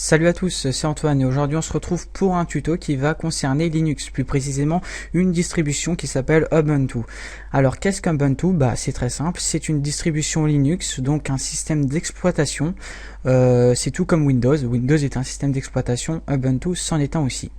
Salut à tous, c'est Antoine et aujourd'hui on se retrouve pour un tuto qui va concerner Linux, plus précisément une distribution qui s'appelle Ubuntu. Alors qu'est-ce qu'Ubuntu? C'est très simple, c'est une distribution Linux, donc un système d'exploitation. C'est tout comme Windows. Windows est un système d'exploitation, Ubuntu c'en est un aussi.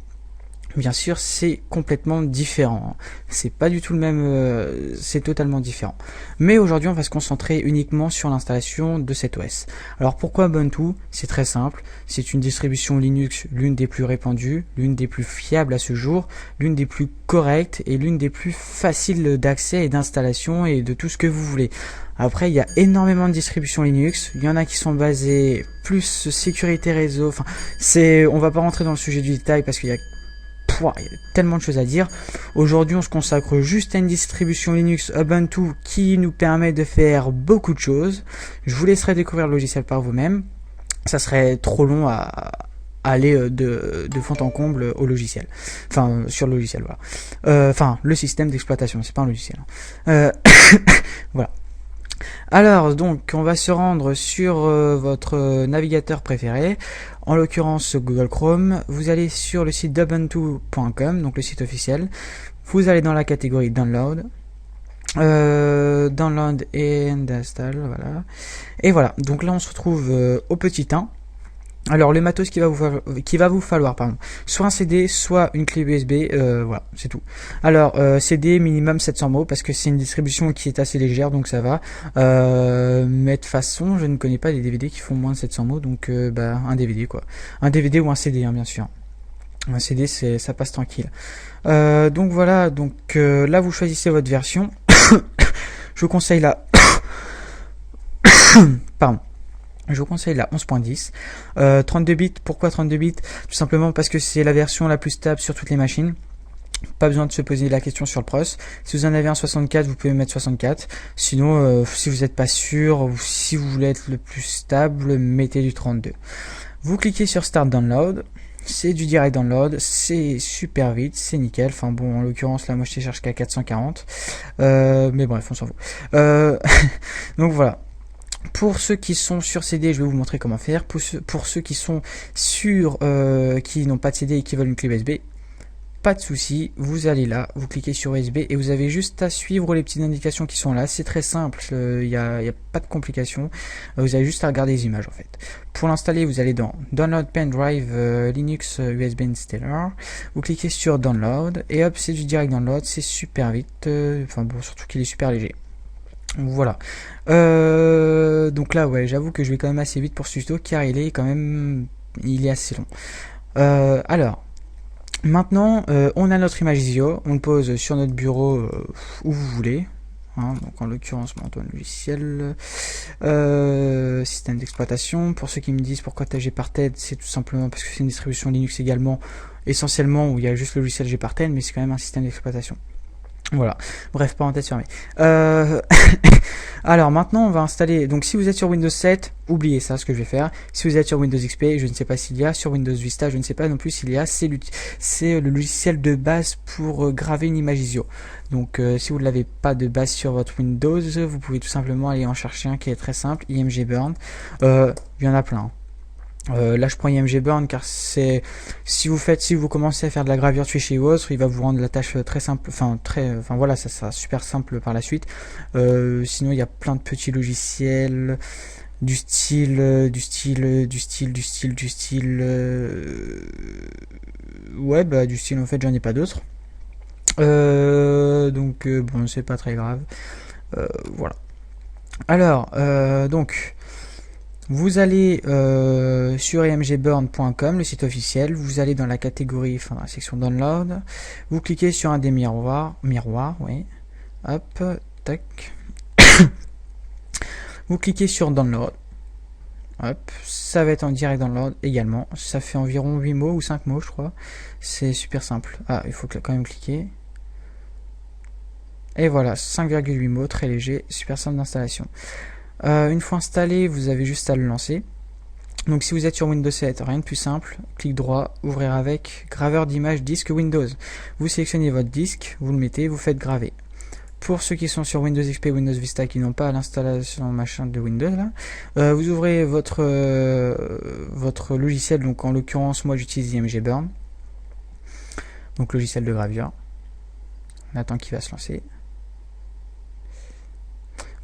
Bien sûr, c'est complètement différent. C'est pas du tout le même, c'est totalement différent. Mais aujourd'hui, on va se concentrer uniquement sur l'installation de cet OS. Alors pourquoi Ubuntu? C'est très simple. C'est une distribution Linux, l'une des plus répandues, l'une des plus fiables à ce jour, l'une des plus correctes et l'une des plus faciles d'accès et d'installation et de tout ce que vous voulez. Après, il y a énormément de distributions Linux. Il y en a qui sont basées plus sécurité réseau. Enfin, on va pas rentrer dans le sujet du détail parce qu'il y a tellement de choses à dire. Aujourd'hui, on se consacre juste à une distribution Linux Ubuntu qui nous permet de faire beaucoup de choses. Je vous laisserai découvrir le logiciel par vous-même. Ça serait trop long à aller de fond en comble au logiciel. Enfin, sur le logiciel, voilà. Enfin, le système d'exploitation, c'est pas un logiciel. Voilà. Alors, donc, on va se rendre sur votre navigateur préféré, en l'occurrence Google Chrome. Vous allez sur le site d'ubuntu.com, donc le site officiel. Vous allez dans la catégorie Download. Download and Install, voilà. Et voilà, donc là on se retrouve au petit 1. Alors le matos qui va vous falloir, soit un CD, soit une clé USB, voilà, c'est tout. Alors CD minimum 700 mots parce que c'est une distribution qui est assez légère, donc ça va. Mais de toute façon, je ne connais pas des DVD qui font moins de 700 mots, donc un DVD quoi, un DVD ou un CD, bien sûr. Un CD, ça passe tranquille. Donc voilà, donc là vous choisissez votre version. Je vous conseille la pardon. Je vous conseille la 11.10. 32 bits, pourquoi 32 bits? Tout simplement parce que c'est la version la plus stable sur toutes les machines. Pas besoin de se poser la question sur le pros. Si vous en avez un 64, vous pouvez mettre 64. Sinon, si vous n'êtes pas sûr, ou si vous voulez être le plus stable, mettez du 32. Vous cliquez sur Start Download. C'est du direct download, c'est super vite, c'est nickel. Enfin bon, en l'occurrence là, moi je cherche qu'à 440. Mais bref, on s'en fout. Donc voilà. Pour ceux qui sont sur CD, je vais vous montrer comment faire. Pour ceux qui sont sur qui n'ont pas de CD et qui veulent une clé USB, pas de souci, vous allez là, vous cliquez sur USB et vous avez juste à suivre les petites indications qui sont là. C'est très simple, il n'y a pas de complications. Vous avez juste à regarder les images en fait. Pour l'installer, vous allez dans Download Pendrive Linux USB Installer. Vous cliquez sur Download et hop, c'est du direct download, c'est super vite. Enfin bon, surtout qu'il est super léger. Voilà. Donc là, ouais, j'avoue que je vais quand même assez vite pour ce tuto car il est assez long. Alors, maintenant, on a notre image ISO, on le pose sur notre bureau où vous voulez. Hein, donc en l'occurrence, mon logiciel, système d'exploitation. Pour ceux qui me disent pourquoi t'as Gparted, c'est tout simplement parce que c'est une distribution Linux également, essentiellement où il y a juste le logiciel Gparted, mais c'est quand même un système d'exploitation. Voilà, bref, parenthèse fermée. Alors maintenant on va installer, donc si vous êtes sur Windows 7, oubliez ça, ce que je vais faire. Si vous êtes sur Windows XP, je ne sais pas s'il y a, sur Windows Vista, je ne sais pas non plus s'il y a, c'est le logiciel de base pour graver une image ISO. Donc si vous ne l'avez pas de base sur votre Windows, vous pouvez tout simplement aller en chercher un qui est très simple, IMG Burn. Il y en a plein. Là je prends IMG Burn car c'est si vous commencez à faire de la gravure de fichiers ou autre, il va vous rendre la tâche très simple, enfin voilà, ça sera super simple par la suite. Sinon il y a plein de petits logiciels du style ouais, du style en fait j'en ai pas d'autres. Donc bon, c'est pas très grave. Voilà. Alors donc vous allez sur imgburn.com, le site officiel, vous allez dans la catégorie, enfin dans la section download, vous cliquez sur un des miroirs, oui, hop, tac, vous cliquez sur download, hop, ça va être en direct download également, ça fait environ 8 mots ou 5 mots je crois, c'est super simple, il faut quand même cliquer, et voilà, 5,8 mots, très léger, super simple d'installation. Une fois installé, vous avez juste à le lancer. Donc si vous êtes sur Windows 7, rien de plus simple, clic droit, ouvrir avec, graveur d'image disque Windows. Vous sélectionnez votre disque, vous le mettez, vous faites graver. pour ceux qui sont sur Windows XP, Windows Vista, qui n'ont pas l'installation machin de Windows là, vous ouvrez votre logiciel. Donc en l'occurrence, moi j'utilise IMG Burn, donc logiciel de gravure. On attend qu'il va se lancer.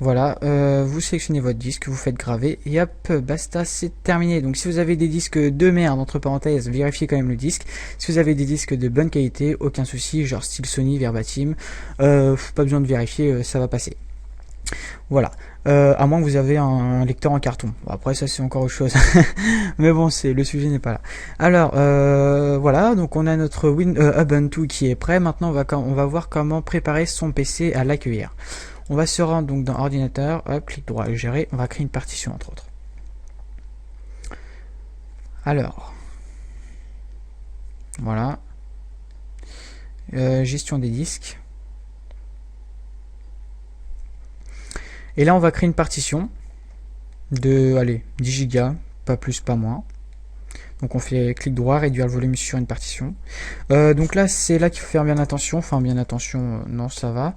Voilà, vous sélectionnez votre disque, vous faites graver et hop, basta, c'est terminé. Donc si vous avez des disques de merde, entre parenthèses, vérifiez quand même le disque. Si vous avez des disques de bonne qualité, aucun souci, genre style Sony, Verbatim, pas besoin de vérifier, ça va passer. Voilà, à moins que vous avez un lecteur en carton. Bon, après ça c'est encore autre chose, mais bon, le sujet n'est pas là. Alors voilà, donc on a notre Ubuntu qui est prêt. Maintenant on va voir comment préparer son PC à l'accueillir. On va se rendre donc dans ordinateur, hop, clic droit et gérer, on va créer une partition entre autres. Alors, voilà, gestion des disques. Et là on va créer une partition de, allez, 10 Go, pas plus, pas moins. Donc on fait clic droit, réduire le volume sur une partition. Donc là c'est là qu'il faut faire bien attention, enfin bien attention, non ça va.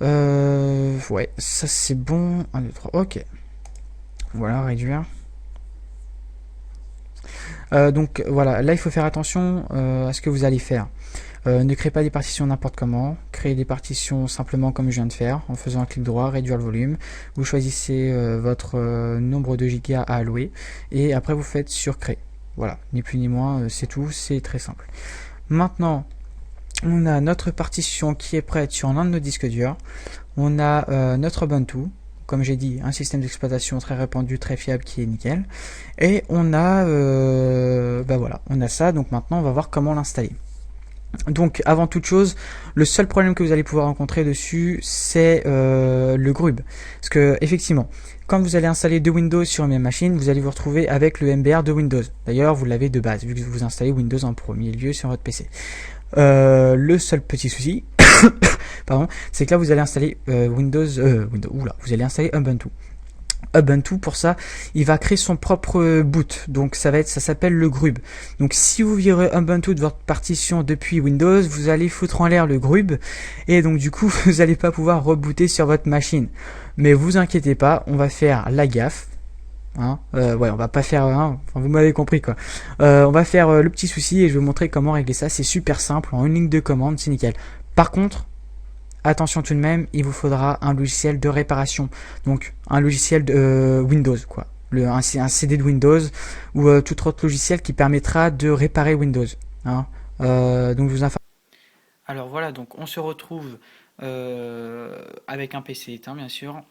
Ouais, ça c'est bon. 1, 2, 3, ok. Voilà, réduire. Donc voilà, là il faut faire attention à ce que vous allez faire. Ne créez pas des partitions n'importe comment, créez des partitions simplement comme je viens de faire, en faisant un clic droit, réduire le volume. Vous choisissez votre nombre de gigas à allouer, et après vous faites sur créer. Voilà, ni plus ni moins, c'est tout, c'est très simple. Maintenant, on a notre partition qui est prête sur l'un de nos disques durs. On a notre Ubuntu, comme j'ai dit, un système d'exploitation très répandu, très fiable, qui est nickel. Et on a, voilà, on a ça. Donc maintenant, on va voir comment l'installer. Donc avant toute chose, le seul problème que vous allez pouvoir rencontrer dessus, c'est le grub. Parce que effectivement, quand vous allez installer deux Windows sur une même machine, vous allez vous retrouver avec le MBR de Windows. D'ailleurs, vous l'avez de base, vu que vous installez Windows en premier lieu sur votre PC. Le seul petit souci, pardon, c'est que là vous allez installer vous allez installer Ubuntu. Ubuntu, pour ça, il va créer son propre boot. Donc ça s'appelle le grub. Donc si vous virez Ubuntu de votre partition depuis Windows, vous allez foutre en l'air le grub, et donc du coup vous n'allez pas pouvoir rebooter sur votre machine. Mais vous inquiétez pas, on va faire la gaffe. Ouais, on va pas faire vous m'avez compris quoi. On va faire le petit souci et je vais vous montrer comment régler ça. C'est super simple, en une ligne de commande, c'est nickel. Par contre, attention tout de même, il vous faudra un logiciel de réparation. Donc un logiciel de Windows, quoi. Un CD de Windows ou tout autre logiciel qui permettra de réparer Windows. Donc je vous informe. Alors voilà, donc on se retrouve avec un PC éteint bien sûr.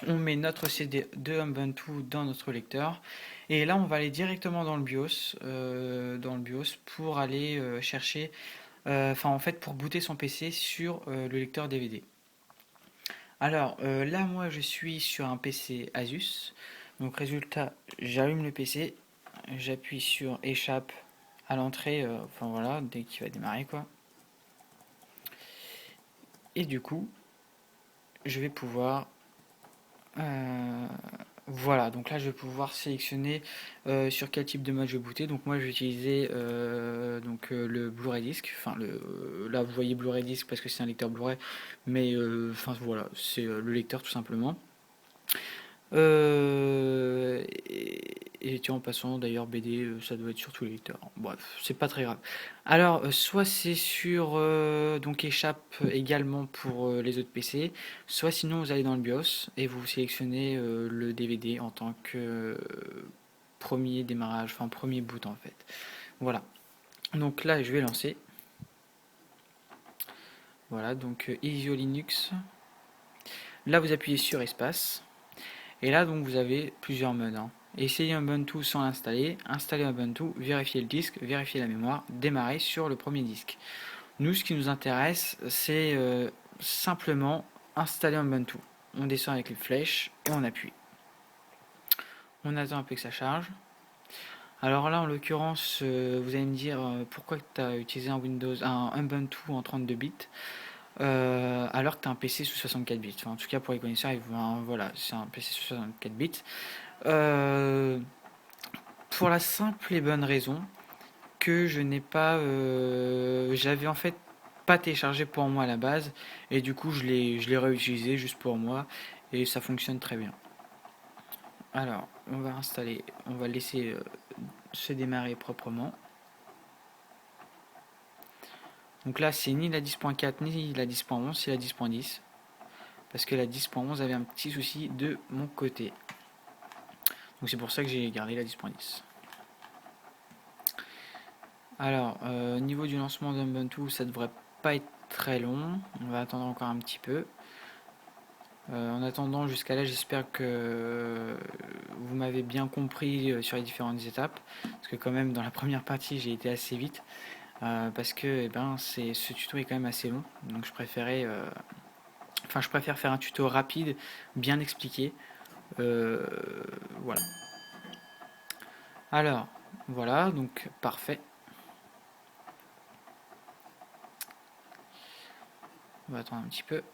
On met notre CD de Ubuntu dans notre lecteur. Et là on va aller directement dans le BIOS, pour aller chercher en fait pour booter son PC sur le lecteur DVD. Alors là moi je suis sur un PC Asus, donc résultat j'allume le PC, j'appuie sur échappe à l'entrée, voilà, dès qu'il va démarrer quoi. Et du coup je vais pouvoir voilà, donc là je vais pouvoir sélectionner sur quel type de mode je vais booter. Donc moi je vais utiliser le Blu-ray disc. Là vous voyez Blu-ray disc parce que c'est un lecteur Blu-ray, mais voilà, c'est le lecteur tout simplement. Et tiens, en passant d'ailleurs BD, ça doit être sur tous les lecteurs. Bref, c'est pas très grave. Alors, soit c'est sur donc échappe également pour les autres PC, soit sinon vous allez dans le BIOS et vous sélectionnez le DVD en tant que premier démarrage, premier boot en fait. Voilà. Donc là, je vais lancer. Voilà, donc Isio Linux. Là, vous appuyez sur espace. Et là, donc, vous avez plusieurs modes. Essayez Ubuntu sans l'installer, installer Ubuntu, vérifier le disque, vérifier la mémoire, démarrer sur le premier disque. Nous, ce qui nous intéresse, c'est simplement installer Ubuntu. On descend avec les flèches et on appuie. On attend un peu que ça charge. Alors là, en l'occurrence, vous allez me dire pourquoi tu as utilisé un Ubuntu en 32 bits. Alors que tu as un PC sous 64 bits. En tout cas, pour les connaisseurs, voilà, c'est un PC sous 64 bits. Pour la simple et bonne raison que je n'ai pas... j'avais en fait pas téléchargé pour moi à la base, et du coup je l'ai réutilisé juste pour moi, et ça fonctionne très bien. Alors, on va installer, on va laisser se démarrer proprement. Donc là, c'est ni la 10.4 ni la 10.11, c'est la 10.10. Parce que la 10.11 avait un petit souci de mon côté. Donc c'est pour ça que j'ai gardé la 10.10. Alors, au niveau du lancement d'Ubuntu, ça devrait pas être très long. On va attendre encore un petit peu. En attendant, jusqu'à là, j'espère que vous m'avez bien compris sur les différentes étapes. Parce que quand même, dans la première partie, j'ai été assez vite. Parce que ce tuto est quand même assez long. Donc je préfère faire un tuto rapide, bien expliqué. Voilà. Alors, voilà, donc parfait. On va attendre un petit peu.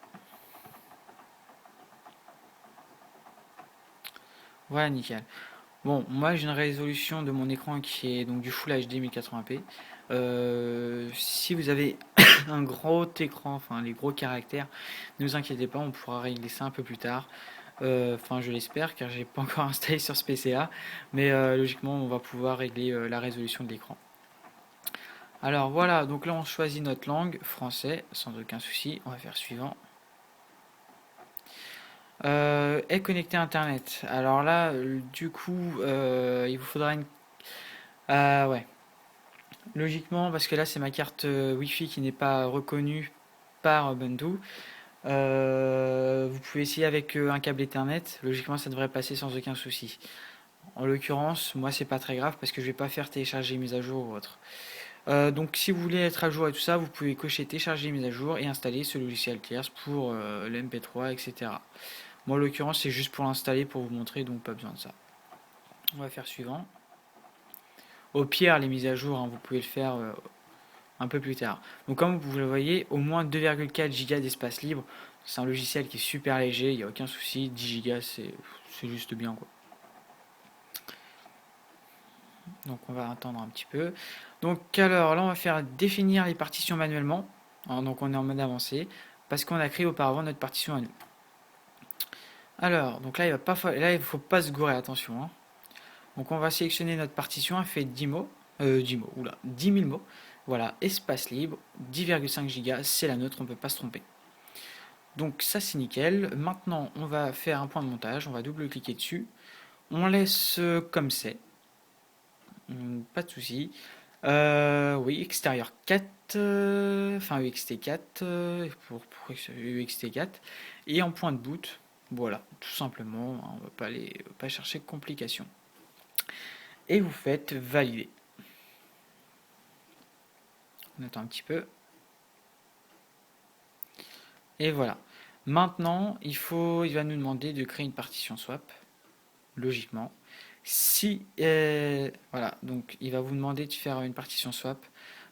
Voilà, nickel. Bon, moi j'ai une résolution de mon écran qui est donc du Full HD 1080p. Si vous avez un gros écran, enfin les gros caractères, ne vous inquiétez pas, on pourra régler ça un peu plus tard. Enfin, je l'espère car j'ai pas encore installé sur ce PCA, mais logiquement on va pouvoir régler la résolution de l'écran. Alors voilà, donc là on choisit notre langue, français, sans aucun souci. On va faire suivant. Est connecté à Internet. Alors là, du coup, il vous faudra une... ouais. Logiquement, parce que là, c'est ma carte Wi-Fi qui n'est pas reconnue par Ubuntu. Vous pouvez essayer avec un câble Ethernet. Logiquement, ça devrait passer sans aucun souci. En l'occurrence, moi, c'est pas très grave parce que je vais pas faire télécharger les mises à jour ou autre. Donc, si vous voulez être à jour et tout ça, vous pouvez cocher télécharger les mises à jour et installer ce logiciel tierce pour le MP3, etc. Moi, en l'occurrence, c'est juste pour l'installer, pour vous montrer, donc pas besoin de ça. On va faire suivant. Au pire, les mises à jour, hein, vous pouvez le faire un peu plus tard. Donc, comme vous le voyez, au moins 2,4 Go d'espace libre. C'est un logiciel qui est super léger, il n'y a aucun souci. 10 Go, c'est juste bien, quoi. Donc, on va attendre un petit peu. Donc, alors là, on va faire définir les partitions manuellement. Alors, donc, on est en mode avancé parce qu'on a créé auparavant notre partition à nous. Alors, donc là, il ne faut pas se gourer, attention, hein. Donc on va sélectionner notre partition, elle fait 10 mots, 10 000 mots. Voilà, espace libre, 10,5 Go, c'est la nôtre, on ne peut pas se tromper. Donc ça c'est nickel. Maintenant on va faire un point de montage, on va double-cliquer dessus. On laisse comme c'est, pas de souci. Oui, extérieur 4, enfin UXT4, pour UXT4, et en point de boot, voilà, tout simplement, hein, on va pas chercher complications. Et vous faites valider. On attend un petit peu. Et voilà. Maintenant, il va nous demander de créer une partition swap, logiquement. Si, voilà, donc il va vous demander de faire une partition swap.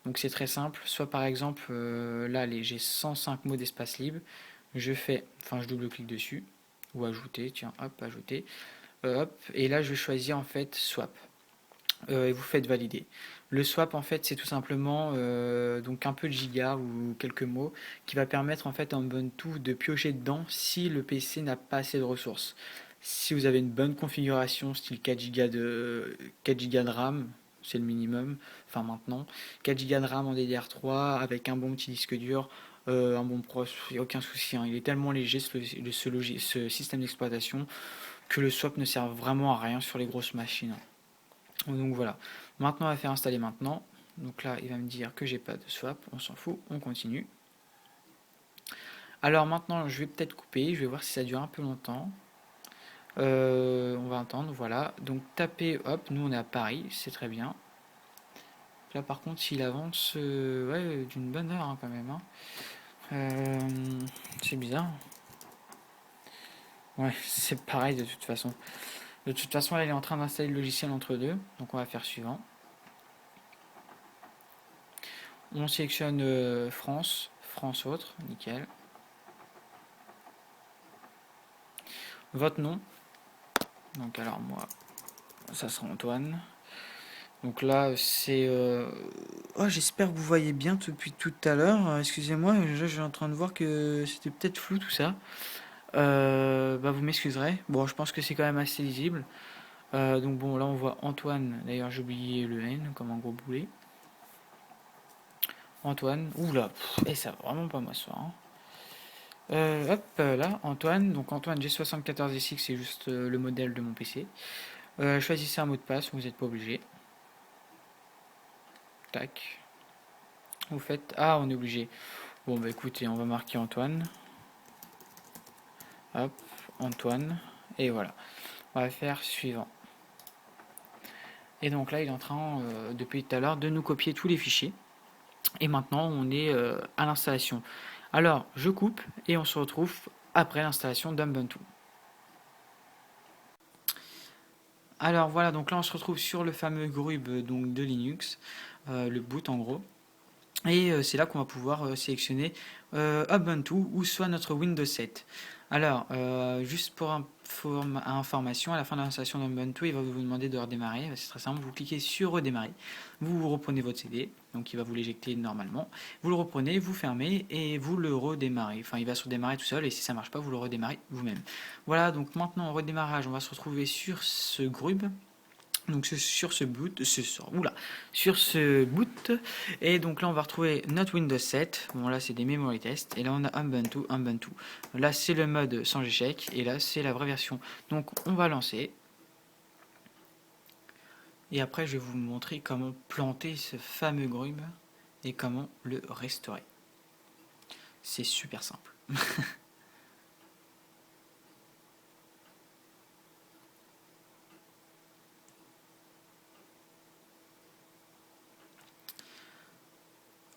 Donc c'est très simple. Soit par exemple, là, j'ai 105 mots d'espace libre. Je double-clique dessus. Ou ajouter, tiens, hop, ajouter. Hop, et là, je vais choisir en fait swap. Et vous faites valider. Le swap en fait c'est tout simplement donc un peu de giga ou quelques mots qui va permettre en fait à Ubuntu de piocher dedans si le PC n'a pas assez de ressources. Si vous avez une bonne configuration style 4 Go de RAM, c'est le minimum, enfin maintenant, 4 Go de RAM en DDR3 avec un bon petit disque dur, un bon pros, il n'y a aucun souci, hein. Il est tellement léger ce système d'exploitation que le swap ne sert vraiment à rien sur les grosses machines. Donc voilà. Maintenant, on va faire installer maintenant. Donc là, il va me dire que j'ai pas de swap. On s'en fout. On continue. Alors maintenant, je vais peut-être couper. Je vais voir si ça dure un peu longtemps. On va attendre. Voilà. Donc taper. Hop. Nous, on est à Paris. C'est très bien. Là, par contre, s'il avance ouais, d'une bonne heure hein, quand même. Hein. C'est bizarre. Ouais, c'est pareil de toute façon. De toute façon, là, il est en train d'installer le logiciel entre deux. Donc on va faire suivant. On sélectionne France, France autre, nickel. Votre nom, donc alors moi, ça sera Antoine. Donc là, c'est... Oh, j'espère que vous voyez bien depuis tout à l'heure. Excusez-moi, je suis en train de voir que c'était peut-être flou tout ça. Bah, vous m'excuserez. Bon, je pense que c'est quand même assez lisible. Donc bon, là on voit Antoine. D'ailleurs, j'ai oublié le N comme un gros boulet. Antoine. Oula, et ça va vraiment pas m'asseoir. Hein. Hop, là, Antoine. Donc Antoine G74SX, c'est juste le modèle de mon PC. Choisissez un mot de passe, vous n'êtes pas obligé. Tac. Vous faites... Ah, on est obligé. Bon, bah écoutez, on va marquer Antoine. Hop, Antoine. Et voilà. On va faire suivant. Et donc là, il est en train, depuis tout à l'heure, de nous copier tous les fichiers. Et maintenant, on est à l'installation. Alors, je coupe et on se retrouve après l'installation d'Ubuntu. Alors voilà, donc là, on se retrouve sur le fameux grub donc, de Linux, le boot en gros. Et c'est là qu'on va pouvoir sélectionner Ubuntu ou soit notre Windows 7. Alors, juste pour information, à la fin de l'installation d'Ubuntu, il va vous demander de redémarrer. C'est très simple, vous cliquez sur redémarrer, vous reprenez votre CD, donc il va vous l'éjecter normalement. Vous le reprenez, vous fermez et vous le redémarrez. Enfin, il va se redémarrer tout seul et si ça ne marche pas, vous le redémarrez vous-même. Voilà, donc maintenant en redémarrage, on va se retrouver sur ce grub. Donc sur ce boot, sur ce boot, et donc là on va retrouver notre Windows 7. Bon là c'est des memory tests, et là on a Ubuntu. Là c'est le mode sans échec, et là c'est la vraie version. Donc on va lancer, et après je vais vous montrer comment planter ce fameux grub et comment le restaurer. C'est super simple.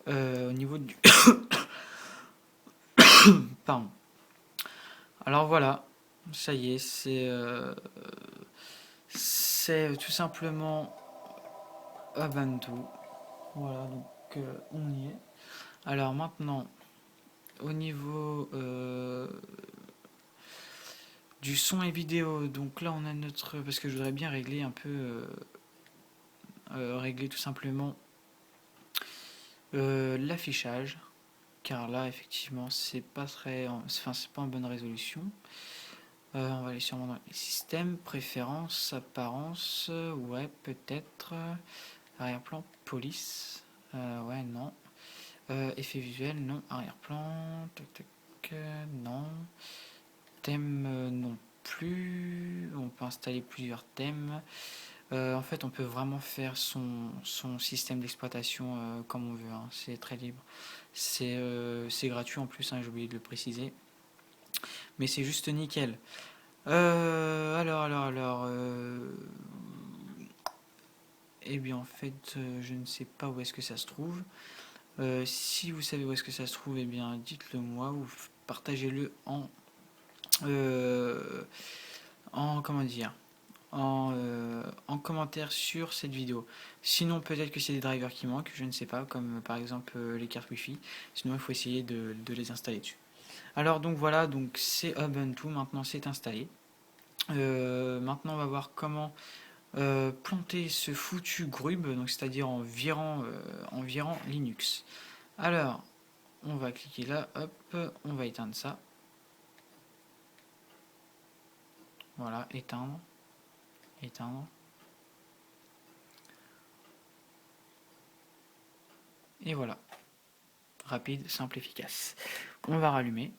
Au niveau du... Pardon. Alors voilà, ça y est, c'est tout simplement Ubuntu. Voilà, donc on y est. Alors maintenant, au niveau du son et vidéo, donc là on a notre... Parce que je voudrais bien régler un peu... régler tout simplement l'affichage. Car là, effectivement, c'est pas très... Enfin, c'est pas en bonne résolution. On va aller sûrement dans les systèmes, préférences, apparence, ouais, peut-être. Arrière-plan, police. Ouais, non. Effet visuel, non. Arrière-plan, tac tac, non. Thème, non plus. On peut installer plusieurs thèmes. En fait, on peut vraiment faire son système d'exploitation comme on veut. Hein. C'est très libre. C'est gratuit en plus, hein, j'ai oublié de le préciser. Mais c'est juste nickel. Alors. Eh bien, en fait, je ne sais pas où est-ce que ça se trouve. Si vous savez où est-ce que ça se trouve, eh bien, dites-le moi ou partagez-le euh, en comment dire, en commentaire sur cette vidéo. Sinon, peut-être que c'est des drivers qui manquent, je ne sais pas, comme par exemple les cartes Wi-Fi. Sinon, il faut essayer de les installer dessus. Alors donc voilà, donc c'est Ubuntu. Maintenant, c'est installé. Maintenant, on va voir comment planter ce foutu grub, donc c'est-à-dire en virant Linux. Alors, on va cliquer là, hop, on va éteindre ça. Voilà, éteindre, éteindre. Et voilà, rapide, simple, efficace. On va rallumer.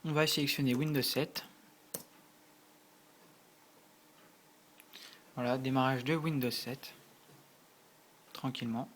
On va sélectionner Windows 7. Voilà, démarrage de Windows 7. Tranquillement.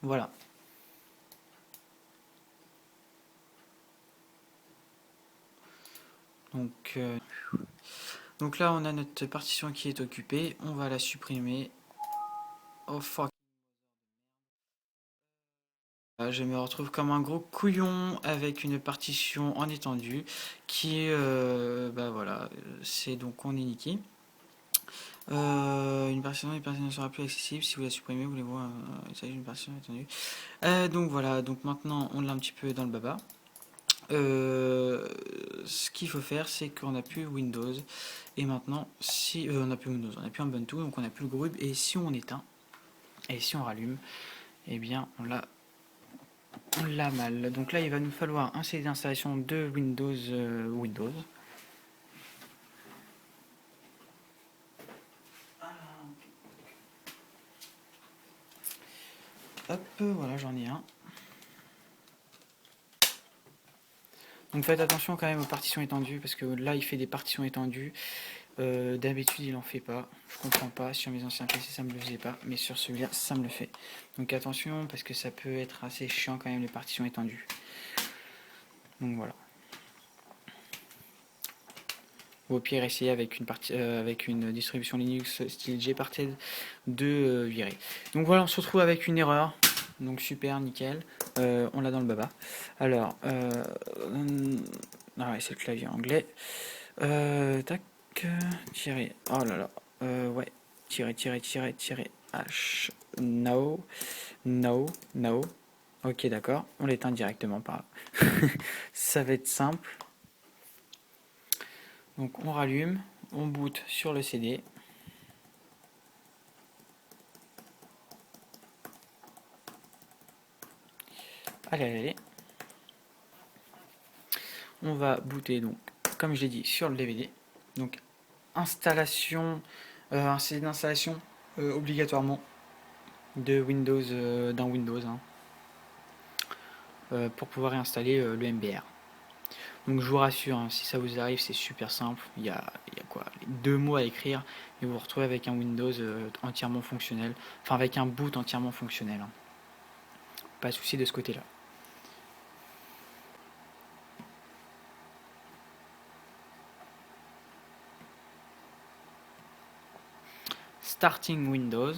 Voilà. Donc là, on a notre partition qui est occupée. On va la supprimer. Oh fuck. Je me retrouve comme un gros couillon avec une partition en étendue qui est, bah voilà, c'est donc on est niqué. Une partition ne sera plus accessible si vous la supprimez, vous voulez voir, il s'agit d'une partition étendue. Donc voilà, donc maintenant on l'a un petit peu dans le baba. Ce qu'il faut faire, c'est qu'on n'a plus Windows. Et maintenant, si on n'a plus Windows, on n'a plus Ubuntu, donc on n'a plus le groupe. Et si on éteint, et si on rallume, eh bien on l'a mal. Donc là, il va nous falloir un CD d'installation de Windows. Hop, voilà, j'en ai un. Donc faites attention quand même aux partitions étendues, parce que là, il fait des partitions étendues. D'habitude, il en fait pas. Je comprends pas. Sur mes anciens PC, ça me le faisait pas, mais sur celui-là, ça me le fait. Donc attention, parce que ça peut être assez chiant quand même les partitions étendues. Donc voilà. Ou au pire, essayez avec une distribution Linux style Gparted de virer. Donc voilà, on se retrouve avec une erreur. Donc super, nickel. On l'a dans le baba. Alors, ah ouais, c'est le clavier anglais. Tac, tirer. Oh là là. Ouais, tirer, H. No, no, no. Ok, d'accord. On l'éteint directement par là. Ça va être simple. Donc on rallume, on boot sur le CD. Allez. On va booter donc, comme je l'ai dit, sur le DVD. Donc installation, un CD d'installation obligatoirement de Windows, d'un Windows, hein, pour pouvoir réinstaller le MBR. Donc je vous rassure, hein, si ça vous arrive, c'est super simple. Il y a quoi, 2 mots à écrire et vous vous retrouvez avec un Windows entièrement fonctionnel, enfin avec un boot entièrement fonctionnel, hein. Pas de souci de ce côté-là. Starting Windows.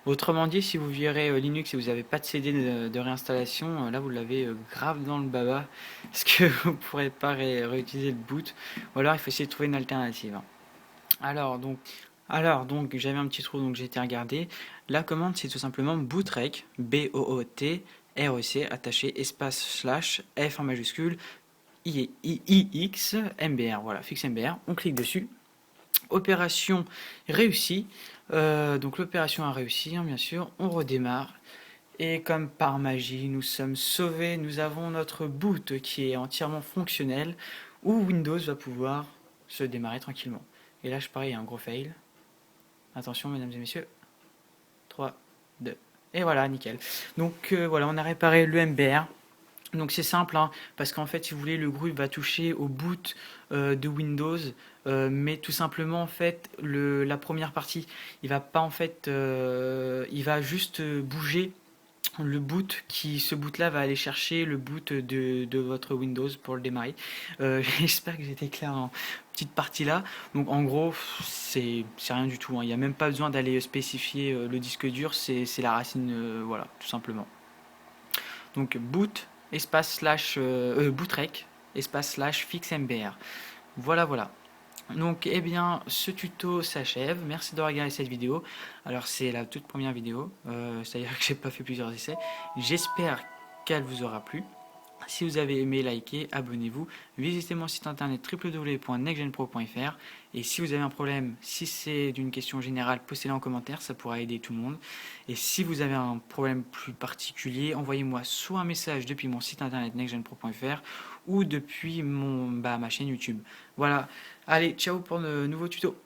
Autrement dit, si vous virez Linux et vous n'avez pas de CD de réinstallation, là vous l'avez grave dans le baba, parce que vous ne pourrez pas réutiliser le boot, ou alors il faut essayer de trouver une alternative. Alors donc j'avais un petit trou, donc j'ai été regarder. La commande, c'est tout simplement bootrec, B-O-O-T-R-E-C, attaché espace slash F en majuscule, IX, MBR, voilà, fixe MBR. On clique dessus. Opération réussie. Donc l'opération a réussi, hein, bien sûr. On redémarre. Et comme par magie, nous sommes sauvés. Nous avons notre boot qui est entièrement fonctionnel, où Windows va pouvoir se démarrer tranquillement. Et là, je parie, il y a un gros fail. Attention, mesdames et messieurs. 3, 2. Et voilà, nickel. Donc voilà, on a réparé le MBR. Donc c'est simple, hein, parce qu'en fait, si vous voulez, le groupe va toucher au boot de Windows, mais tout simplement, en fait, la première partie, il va pas, en fait, il va juste bouger le boot, ce boot là va aller chercher le boot de votre Windows pour le démarrer. J'espère que j'ai été clair en petite partie là. Donc en gros, c'est rien du tout, hein. Il n'y a même pas besoin d'aller spécifier le disque dur, c'est la racine, voilà, tout simplement. Donc boot espace slash bootrec espace slash fixe mbr. Voilà. Donc eh bien ce tuto s'achève. Merci d'avoir regardé cette vidéo. Alors c'est la toute première vidéo, c'est-à-dire que j'ai pas fait plusieurs essais. J'espère qu'elle vous aura plu. Si vous avez aimé, likez, abonnez-vous. Visitez mon site internet www.nextgenpro.fr. Et si vous avez un problème, si c'est d'une question générale, postez-le en commentaire, ça pourra aider tout le monde. Et si vous avez un problème plus particulier, envoyez-moi soit un message depuis mon site internet nextgenpro.fr ou depuis ma chaîne YouTube. Voilà, allez, ciao pour de nouveaux tutos.